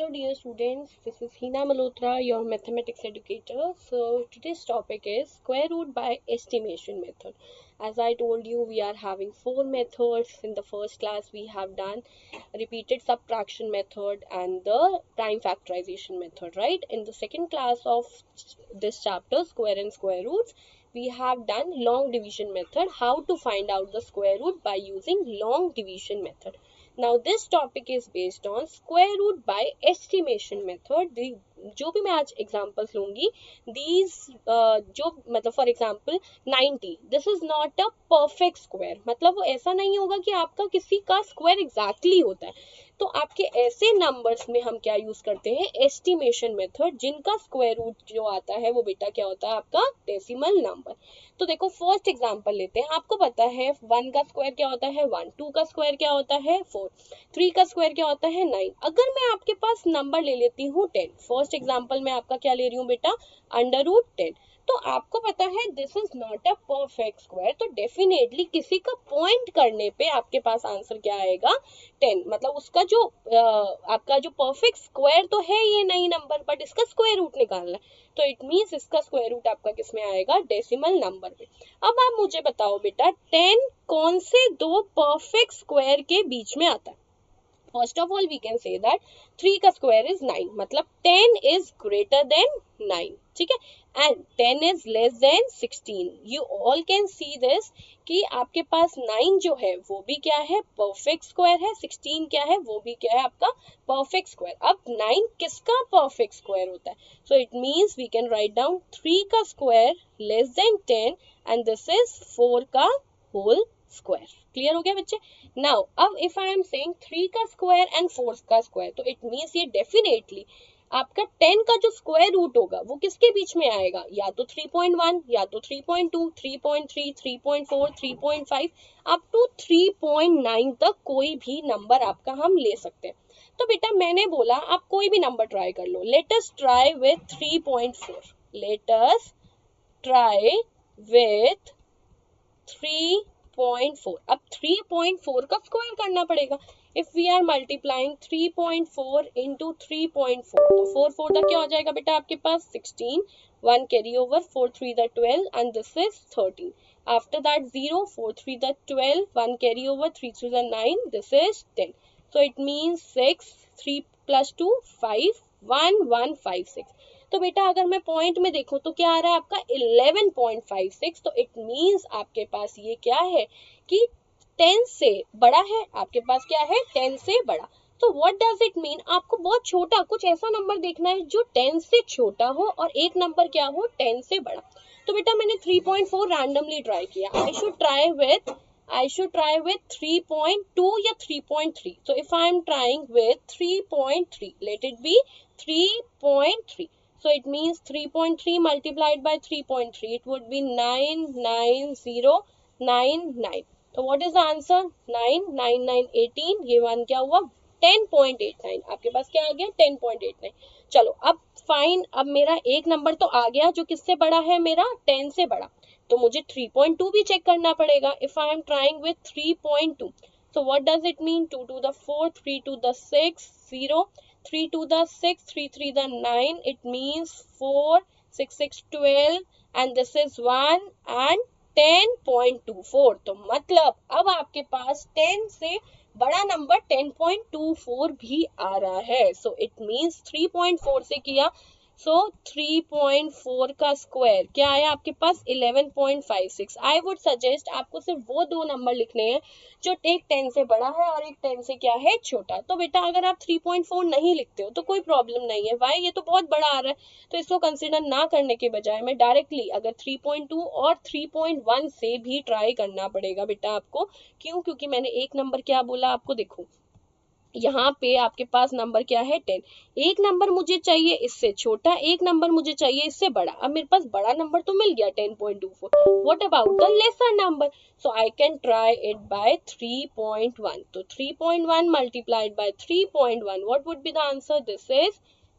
Hello dear students, this is Hina Malhotra, your mathematics educator. So today's topic is square root by estimation method. As I told you, we are having four methods. In the first class we have done repeated subtraction method and the prime factorization method, right? In the second class of this chapter, square and square roots, we have done long division method, how to find out the square root by using long division method. Now this topic is based on square root by estimation method. जो भी मैं आज examples लूंगी these जो मतलब for example 90 this is not a perfect square, मतलब वो ऐसा नहीं होगा कि आपका किसी का स्क्वायर एग्जैक्टली होता है। तो आपके ऐसे नंबर्स में हम क्या यूज करते हैं, एस्टिमेशन मेथड, जिनका स्क्वायर रूट जो आता है वो बेटा क्या होता है, आपका डेसिमल नंबर। तो देखो फर्स्ट एग्जांपल लेते हैं। आपको पता है 1 का स्क्वायर क्या होता है 1, 2 का स्क्वायर क्या होता है 4, 3 का स्क्वायर क्या होता है 9। अगर मैं आपके पास नंबर ले लेती हूँ 10, फर्स्ट एग्जांपल में आपका क्या ले रही हूँ बेटा, अंडर रूट 10। तो आपको पता है this is not a perfect square, तो डेफिनेटली किसी का पॉइंट करने पे आपके पास आंसर क्या आएगा 10, मतलब उसका जो आपका जो परफेक्ट स्क्वायर तो है ये नहीं नंबर, बट इसका स्क्वायर रूट निकालना है। तो इट मींस इसका स्क्वायर रूट आपका किस में आएगा, डेसिमल नंबर में। अब आप मुझे बताओ बेटा 10 कौन से दो परफेक्ट स्क्वायर के बीच में आता है। First of all, we can say that 3 का square is 9, मतलब 10 is greater than 9, ठीक है, and 10 is less than 16. You all can see this कि आपके पास 9 जो है वो भी क्या है, perfect square है, 16 क्या है, वो भी क्या है आपका perfect square. अब 9 किसका perfect square होता है, so it means we can write down 3 का square less than 10 and this is 4 का whole स्क्वायर। क्लियर हो गया बच्चे। नाउ अब इफ आई एम सेइंग 3 का स्क्वायर एंड 4 का स्क्वायर, तो इट मींस ये डेफिनेटली आपका 10 का जो स्क्वायर रूट होगा वो किसके बीच में आएगा, या तो 3.1 या तो 3.2, 3.3, 3.4, 3.5 अप टू 3.9 तक कोई भी नंबर आपका हम ले सकते हैं। तो बेटा मैंने बोला आप कोई भी नंबर ट्राई कर लो। Let us try with 3.4, let us try with 3.4। अब 3.4 का स्क्वायर करना पड़ेगा। If we are multiplying 3.4 into 3.4, तो 4 4 क्या हो जाएगा बेटा आपके पास 16, 1 carry over, 4 3 12 and this is 13। After that 0, 4 3 12, 1 carry over, 3 3 9, this is 10। So it means 6, 3 plus 2 5, 1 1 5 6। तो बेटा अगर मैं पॉइंट में देखूं तो क्या आ रहा है आपका 11.56। तो इट मींस आपके पास ये क्या है कि 10 से बड़ा है, आपके पास क्या है 10 से बड़ा। तो व्हाट डज इट मीन, आपको बहुत छोटा कुछ ऐसा नंबर देखना है जो 10 से छोटा हो और एक नंबर क्या हो 10 से बड़ा। तो बेटा मैंने 3.4 रैंडमली ट्राई किया। I should try with 3.2 या 3.3. So if I am trying with 3.3, let it be 3.3. So it means 3.3 multiplied by 3.3, it would be 99099. So what is the answer? 9 9 9 18, ये वन क्या हुआ 10.89। आपके पास क्या आ गया 10.89। चलो अब फाइन, अब मेरा एक नंबर तो आ गया जो किससे बड़ा है, मेरा 10 से बड़ा। तो मुझे 3.2 भी चेक करना पड़ेगा। If I am trying with 3.2, so what does it mean, 2 to the 4, 3 to the 6, 0, 3 to the 6, 3 3 the 9, it means 4 6 6 12 and this is 1 and 10.24। तो मतलब अब आपके पास 10 से बड़ा नंबर 10.24 भी आ रहा है। सो इट मींस 3.4 से किया, सो 3.4 का स्क्वायर क्या आया आपके पास 11.56। आई वुड सजेस्ट आपको सिर्फ वो दो नंबर लिखने हैं जो एक 10 से बड़ा है और एक 10 से क्या है छोटा। तो बेटा अगर आप 3.4 नहीं लिखते हो तो कोई प्रॉब्लम नहीं है, वाई ये तो बहुत बड़ा आ रहा है। तो इसको कंसिडर ना करने के बजाय मैं डायरेक्टली अगर 3.2 और 3.1 से भी ट्राई करना पड़ेगा बेटा आपको। क्यों, क्योंकि मैंने एक नंबर क्या बोला आपको, देखो यहाँ पे आपके पास नंबर क्या है 10, एक नंबर मुझे चाहिए इससे छोटा, एक नंबर मुझे चाहिए इससे बड़ा। अब मेरे पास बड़ा नंबर तो मिल गया 10.24, what about the lesser number, so I can try it by 3.1। तो 3.1 multiplied by 3.1, what would be the answer, this is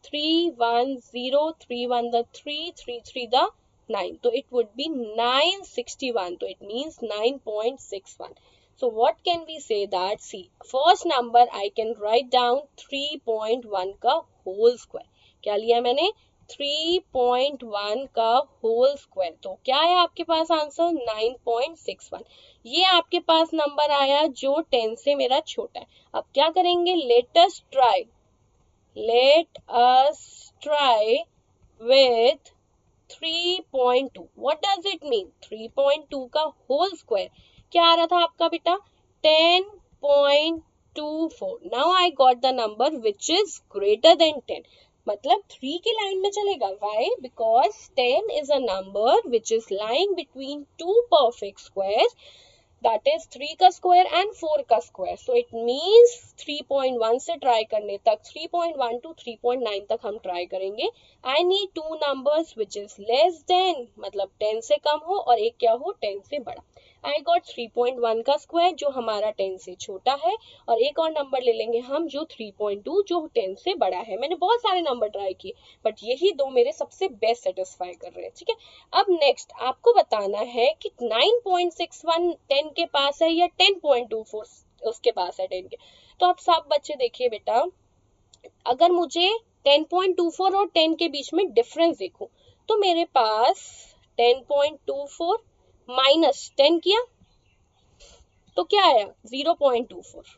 310, 3 1 the 3, 3 3 the 9, तो इट वुड बी 961। तो it means 9.61। So what can we say that, see, first number I can write down 3.1 का whole square. क्या लिया मैंने? 3.1 का whole square. तो क्या है आपके पास आंसर? 9.61. ये आपके पास नंबर आया जो 10 से मेरा छोटा है. अब क्या करेंगे? Late us try with 3.2. What does it mean? 3.2 का होल स्क्वायर क्या आ रहा था आपका बेटा? 10.24. Now I got the number which is greater than 10. मतलब 3 की लाइन में चलेगा. Why? Because 10 is a number which is lying between two perfect squares, that is 3 का स्क्वायर एंड 4 का स्क्वायर. सो इट मीन्स 3.1 से ट्राई करने तक 3.1 to 3.9 तक हम ट्राई करेंगे. I need two numbers which is less than, मतलब 10 से कम हो और एक क्या हो? 10 से बड़ा. आई गॉट 3.1 का स्क्वायर जो हमारा 10 से छोटा है, और एक और नंबर ले लेंगे हम जो 3.2 जो 10 से बड़ा है. मैंने बहुत सारे नंबर ट्राई किए बट यही दो मेरे सबसे बेस्ट सेटिस्फाई कर रहे हैं. ठीक है, अब नेक्स्ट आपको बताना है कि 9.61 10 के पास है या 10.24 उसके पास है 10 के. तो आप सब बच्चे देखिए बेटा, अगर मुझे 10.24 और 10 के बीच में डिफरेंस देखूं तो मेरे पास 10.24 माइनस 10 किया तो क्या आया? 0.24.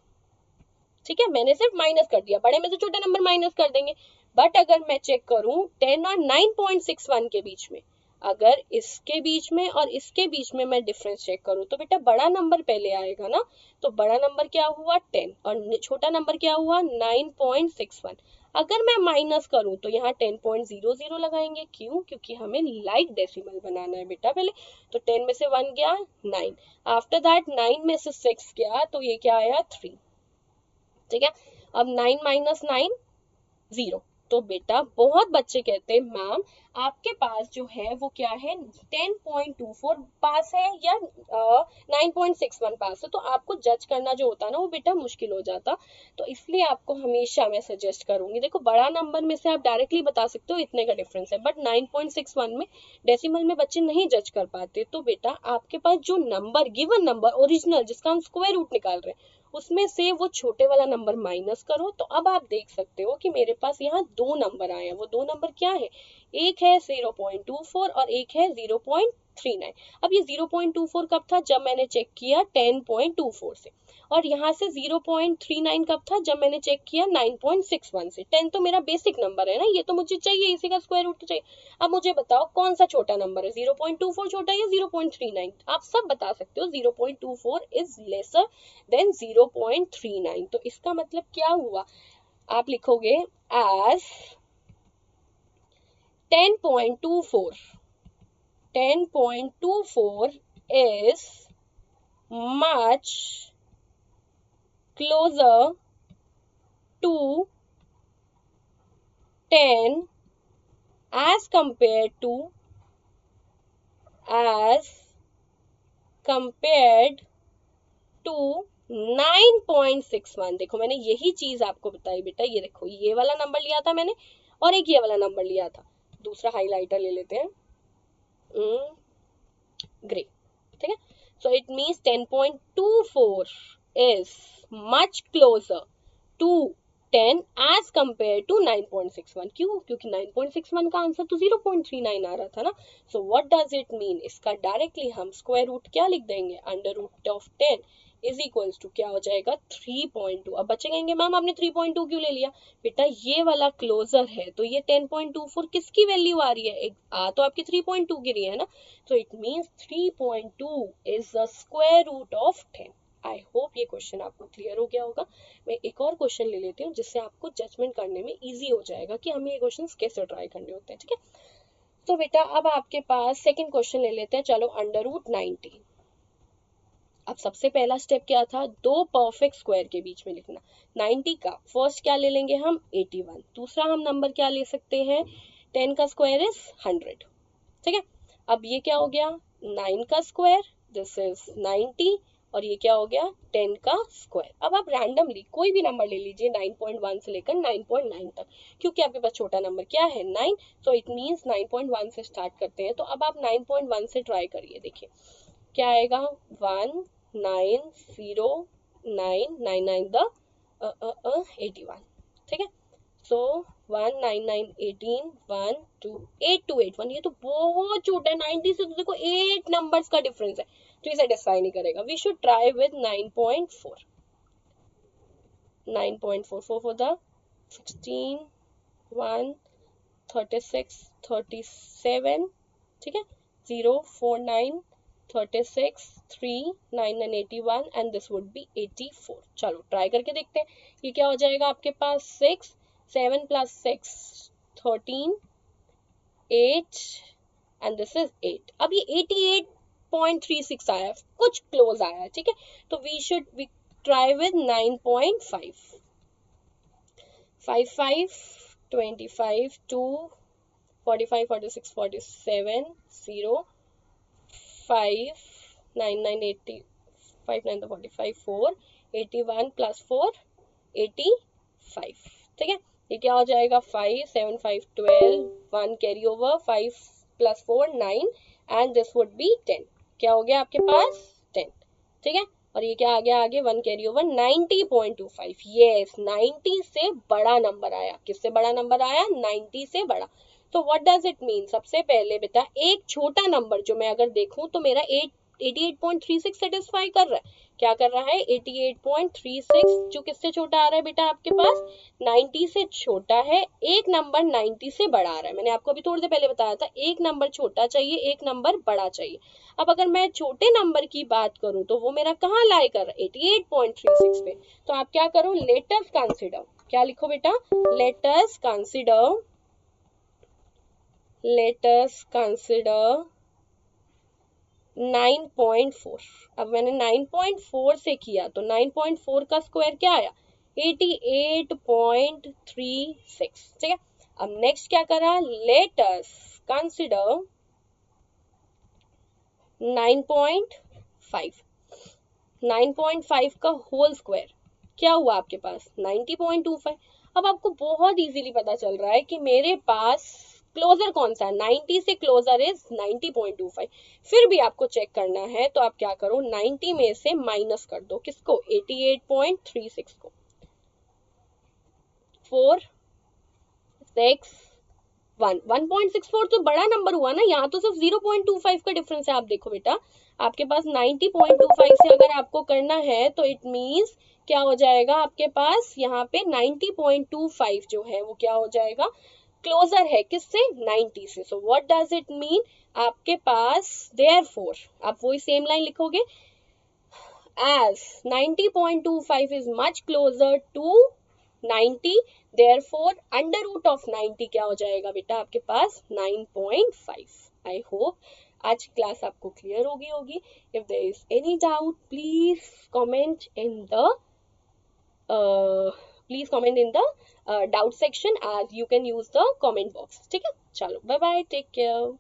ठीक है, मैंने सिर्फ माइनस कर दिया, बड़े में से छोटा नंबर माइनस कर देंगे. बट अगर मैं चेक करूं 10 और 9.61 के बीच में, अगर इसके बीच में और इसके बीच में मैं डिफरेंस चेक करूं तो बेटा बड़ा नंबर पहले आएगा ना. तो बड़ा नंबर क्या हुआ? 10, और छोटा नंबर क्या हुआ? 9.61. अगर मैं माइनस करूं तो यहाँ 10.00 लगाएंगे. क्यों? क्योंकि हमें लाइक डेसिमल बनाना है बेटा पहले. तो 10 में से 1 गया 9, आफ्टर दैट 9 में से 6 गया तो ये क्या आया? 3. ठीक है, अब 9 माइनस 9 0. तो बेटा बहुत बच्चे कहते हैं मैम आपके पास जो है वो क्या है? 10.24 पास है या 9.61 पास है. तो आपको जज करना जो होता है ना वो बेटा मुश्किल हो जाता. तो इसलिए आपको हमेशा मैं सजेस्ट करूंगी, देखो बड़ा नंबर में से आप डायरेक्टली बता सकते हो इतने का डिफरेंस है, बट 9.61 में डेसिमल में बच्चे नहीं जज कर पाते. तो बेटा आपके पास जो नंबर गिवन नंबर ओरिजिनल जिसका हम स्क्वायर रूट निकाल रहे हैं उसमें से वो छोटे वाला नंबर माइनस करो. तो अब आप देख सकते हो कि मेरे पास यहाँ दो नंबर आए हैं. वो दो नंबर क्या है? एक है 0.24 और एक है 0.39. अब ये 0.24 कब था? जब मैंने चेक किया 10.24 से. और यहाँ से 0.39 कब था? जब मैंने चेक किया 9.61 से. 10 तो मेरा बेसिक नंबर है ना, ये तो मुझे चाहिए, इसी का स्क्वायर रूट चाहिए. अब मुझे बताओ कौन सा छोटा नंबर है? 0.24 छोटा है या 0.39? आप सब बता सकते हो 0.24 इज लेसर देन 0.39. तो इसका मतलब क्या हुआ? आप लिखोगे as 10.24. 10.24 is much closer to 10 as compared to 9.61. देखो मैंने यही चीज आपको बताई बेटा. ये देखो ये वाला नंबर लिया था मैंने और एक ये वाला नंबर लिया था. दूसरा हाइलाइटर ले लेते हैं, ग्रे. ठीक है, so it means 10.24 is much closer to 10 as compare to 9.61. क्यों? क्योंकि 9.61 का आंसर तो 0.39 आ रहा था ना. So what does it mean? इसका डायरेक्टली हम स्क्वायर रूट क्या लिख देंगे? Under root of 10 is equals to क्या हो जाएगा? 3.2. अब बच्चे कहेंगे मैम आपने 3.2 क्यों ले लिया? बेटा ये वाला क्लोजर है तो ये 10.24 किसकी वैल्यू आ रही है? आ तो आपकी 3.2 की रही है ना. So it means 3.2 is the square root of 10. I hope ये क्वेश्चन आपको क्लियर हो गया होगा. मैं एक और क्वेश्चन ले लेती हूँ जिससे आपको जजमेंट करने में इजी हो जाएगा कि हमें ये क्वेश्चन कैसे ट्राई करने होते हैं. ठीक है, तो बेटा अब आपके पास सेकंड क्वेश्चन ले लेते हैं. चलो अंडर रूट 90. अब सबसे पहला स्टेप क्या था? दो परफेक्ट स्क्वायर के बीच में लिखना. 90 का फर्स्ट क्या ले लेंगे हम? 81. दूसरा हम नंबर क्या ले सकते हैं? 10 का स्क्वायर इज 100. ठीक है, अब ये क्या हो गया? 9 का स्क्वायर, दिस इज 90, और ये क्या हो गया? 10 का स्क्वायर. अब आप रैंडमली कोई भी नंबर ले लीजिए 9.1 से लेकर 9.9 तक, क्योंकि आपके पास छोटा नंबर क्या है? 9. सो इट मीन्स 9.1 से स्टार्ट करते हैं. तो अब आप 9.1 से ट्राई करिए. देखिए क्या आएगा? 1 90999 द 81, ठीक है। सो 19918 1 2 8281, ये तो बहुत छोटा है, 90 से तो देखो 8 नंबर्स का डिफरेंस है, तो ये सेटिस्फाई नहीं करेगा। We should try with 9.4, 9.44 for the 16 1 36 37, ठीक है, 0 4 9 36 3 9 9 81 एंड दिस वुड बी 84। चलो ट्राई करके देखते हैं ये क्या हो जाएगा आपके पास। 6 7 plus 6 13 8 एंड दिस इज 8। अब ये 88.36 आया, कुछ क्लोज आया, ठीक है। तो वी ट्राई विद 9.5, 5 5 25 2 45 46 47 0 5 9 9 80 5 9 45 4 81 plus 4 85, ठीक है। ये क्या हो जाएगा 5 7 5 12 1 carry over 5 plus 4 9 and this would be 10। क्या हो गया आपके पास 10, ठीक है। और ये क्या आ गया आगे 1 कैरी ओवर 90.25, यस 90 से बड़ा नंबर आया। किससे बड़ा नंबर आया? 90 से बड़ा। तो व्हाट डज इट मीन? सबसे पहले बेटा एक छोटा नंबर जो मैं अगर देखूं तो मेरा 88.36 सेटिस्फाई कर रहा है। क्या कर रहा है? 88.36, जो किससे छोटा आ रहा है बेटा आपके पास? 90 से छोटा है। एक नंबर 90 से बड़ा आ रहा है। मैंने आपको अभी थोड़ी देर पहले बताया था, एक नंबर छोटा चाहिए, एक नंबर बड़ा चाहिए। अब अगर मैं छोटे नंबर की बात करूं तो वो मेरा कहाँ लाई कर रहा है? 88.36 पे। तो आप क्या करो? लेट अस कंसीडर, क्या लिखो बेटा? Let us consider 9.4। अब मैंने 9.4 से किया तो 9.4 का स्क्वायर क्या आया? 88.36, ठीक है। अब नेक्स्ट क्या करा? लेट अस कंसीडर 9.5, 9.5 का होल स्क्वायर क्या हुआ आपके पास? 90.25। अब आपको बहुत इजीली पता चल रहा है कि मेरे पास क्लोजर कौन सा है? 90 से क्लोजर इज 90.25। फिर भी आपको चेक करना है तो आप क्या करो? 90 में से माइनस कर दो, किसको? 88.36 को। 4 6 1 1.64 तो बड़ा नंबर हुआ ना, यहाँ तो सिर्फ 0.25 का डिफरेंस है। आप देखो बेटा आपके पास 90.25 से अगर आपको करना है तो इट मीन्स क्या हो जाएगा आपके पास? यहाँ पे 90.25 जो है वो क्या हो जाएगा? क्लोजर है किससे? 90 से। सो व्हाट डज इट मीन? आपके पास देयरफॉर आप वही सेम लाइन लिखोगे, as 90.25 is much closer to 90, therefore under root of 90 क्या हो जाएगा बेटा आपके पास? 9.5। आई होप आज क्लास आपको क्लियर होगी। If there is any doubt please comment in the doubt section, as you can use the comment box, ठीक है। चलो बाय बाय, टेक केयर।